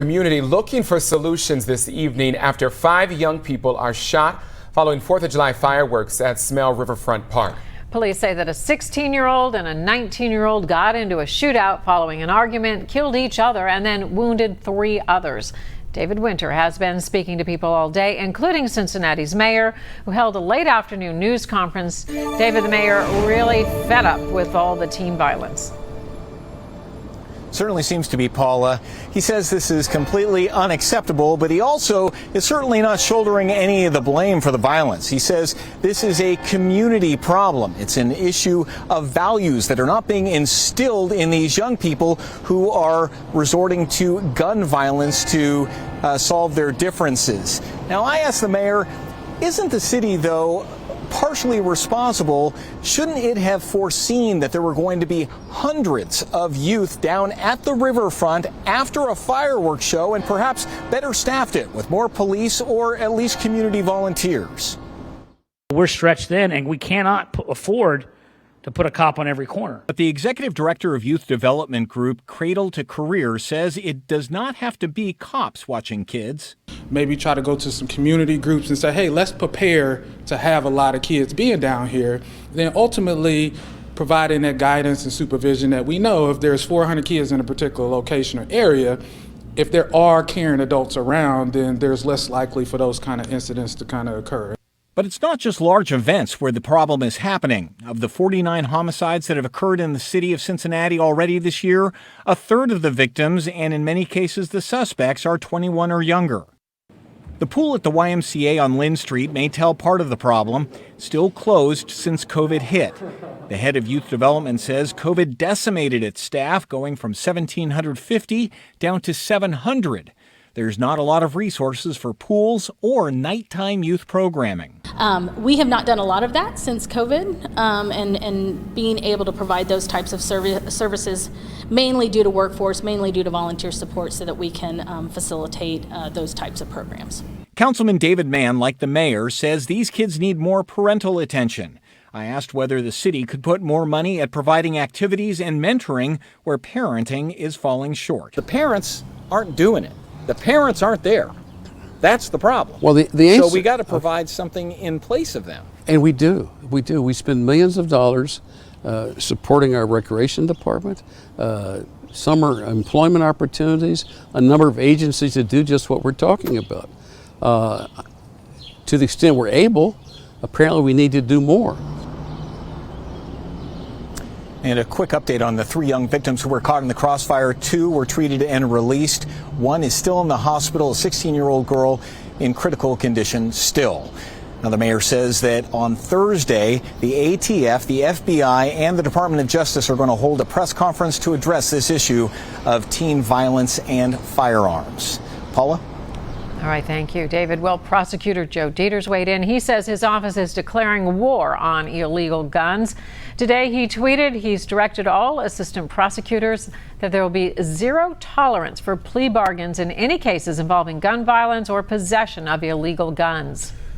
Community looking for solutions this evening after 5 young people are shot following 4th of July fireworks at Smale Riverfront Park. Police say that a 16-year-old and a 19-year-old got into a shootout following an argument, killed each other, and then wounded 3 others. David Winter has been speaking to people all day, including Cincinnati's mayor, who held a late afternoon news conference. David, the mayor, really fed up with all the teen violence. Certainly seems to be, Paula. He says this is completely unacceptable, but he also is certainly not shouldering any of the blame for the violence. He says this is a community problem. It's an issue of values that are not being instilled in these young people who are resorting to gun violence to solve their differences. Now, I asked the mayor, isn't the city, though, partially responsible? Shouldn't it have foreseen that there were going to be hundreds of youth down at the riverfront after a fireworks show and perhaps better staffed it with more police or at least community volunteers? We're stretched thin and we cannot afford to put a cop on every corner. But the executive director of youth development group Cradle to Career says it does not have to be cops watching kids. Maybe try to go to some community groups and say, hey, let's prepare to have a lot of kids being down here. Then ultimately providing that guidance and supervision that we know if there's 400 kids in a particular location or area, if there are caring adults around, then there's less likely for those kind of incidents to kind of occur. But it's not just large events where the problem is happening. Of the 49 homicides that have occurred in the city of Cincinnati already this year, a third of the victims, and in many cases the suspects, are 21 or younger. The pool at the YMCA on Lynn Street may tell part of the problem, still closed since COVID hit. The head of youth development says COVID decimated its staff, going from 1,750 down to 700. There's not a lot of resources for pools or nighttime youth programming. We have not done a lot of that since COVID, and being able to provide those types of services, mainly due to workforce, mainly due to volunteer support, so that we can facilitate those types of programs. Councilman David Mann, like the mayor, says these kids need more parental attention. I asked whether the city could put more money at providing activities and mentoring where parenting is falling short. The parents aren't doing it. The parents aren't there. That's the problem. Well, the answer, so we got to provide something in place of them. And we do. We spend millions of dollars supporting our recreation department, summer employment opportunities, a number of agencies that do just what we're talking about. To the extent we're able, apparently we need to do more. And a quick update on the 3 young victims who were caught in the crossfire. 2 were treated and released. 1 is still in the hospital, a 16-year-old girl in critical condition still. Now, the mayor says that on Thursday, the ATF, the FBI, and the Department of Justice are going to hold a press conference to address this issue of teen violence and firearms. Paula? All right, thank you, David. Well, prosecutor Joe Dieters weighed in. He says his office is declaring war on illegal guns. Today, he tweeted he's directed all assistant prosecutors that there will be zero tolerance for plea bargains in any cases involving gun violence or possession of illegal guns.